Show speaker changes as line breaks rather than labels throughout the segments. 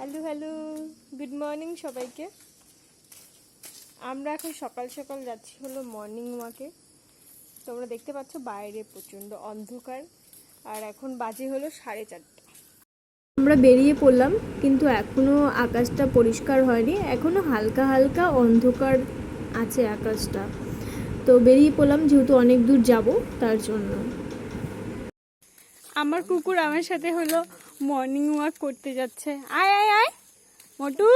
Hello hello, good morning সবাইকে। আমরা এখন সকাল সকাল যাচ্ছি হলো মর্নিং ওয়াকে। তোমরা দেখতে পাচ্ছ বাইরে প্রচণ্ড অন্ধকার, আর এখন বাজে হলো 4:30। আমরা বেরিয়ে পড়লাম, কিন্তু এখনও আকাশটা পরিষ্কার হয়নি, এখনও হালকা হালকা অন্ধকার আছে আকাশটা। তো বেরিয়ে পড়লাম, যেহেতু অনেক দূর যাব তার জন্য। আমার কুকুর আমার সাথে হলো মর্নিং ওয়াক করতে যাচ্ছে। আয় আয় আয় মোটু,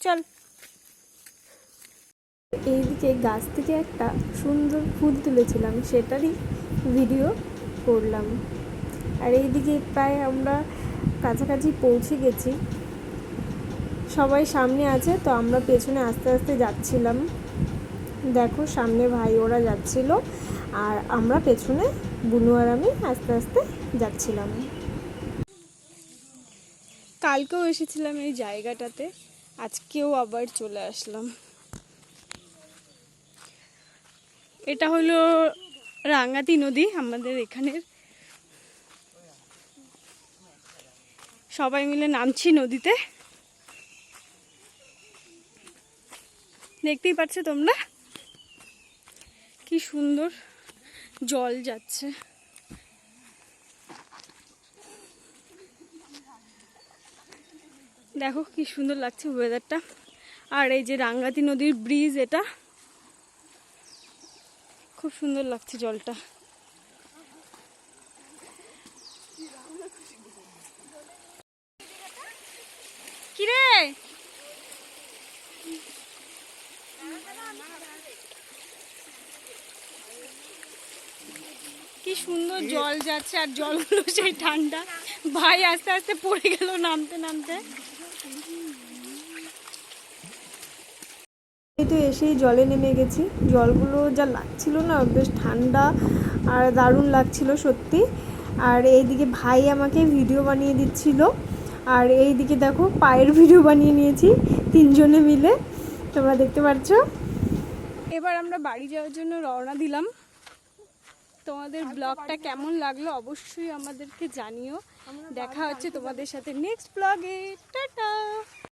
চল। এইদিকে গাছ থেকে একটা সুন্দর ফুল তুলেছিলাম, সেটারই ভিডিও করলাম। আর এইদিকে প্রায় আমরা কাছাকাছি পৌঁছে গেছি, সবাই সামনে আছে, তো আমরা পেছনে আস্তে আস্তে যাচ্ছিলাম। দেখো সামনে ভাই ওরা যাচ্ছিল, আর আমরা পেছনে বুনু আর আমি আস্তে আস্তে যাচ্ছিলাম। কালকেও এসেছিলাম এই জায়গাটাতে, আজকেও আবার চলে আসলাম। এটা হলো রাঙ্গাতি নদী, আমাদের এখানের। সবাই মিলে নামছি নদীতে, দেখতেই পাচ্ছ তোমরা কি সুন্দর জল যাচ্ছে। দেখো কি সুন্দর লাগছে ওয়েদারটা। আর এই যে রাঙ্গাতি নদীর ব্রিজ, এটা খুব সুন্দর লাগছে জলটা। কিরে কি সুন্দর জল যাচ্ছে, আর জলগুলো সেই ঠান্ডা। ভাই আস্তে আস্তে পড়ে গেল নামতে নামতে। এই তো এসেই জলে নেমে গেছি, জলগুলো যা লাগছিল না, বেশ ঠান্ডা আর দারুণ লাগছিল সত্যি। আর এইদিকে ভাই আমাকে ভিডিও বানিয়ে দিচ্ছিল, আর এইদিকে দেখো পায়ের ভিডিও বানিয়ে নিয়েছি তিনজনে মিলে, তোমরা দেখতে পাচ্ছ। এবার আমরা বাড়ি যাওয়ার জন্য রওনা দিলাম। তোমাদের ব্লগটা কেমন লাগলো অবশ্যই আমাদেরকে জানিও। দেখা হচ্ছে তোমাদের সাথে নেক্সট ব্লগে। টাটা।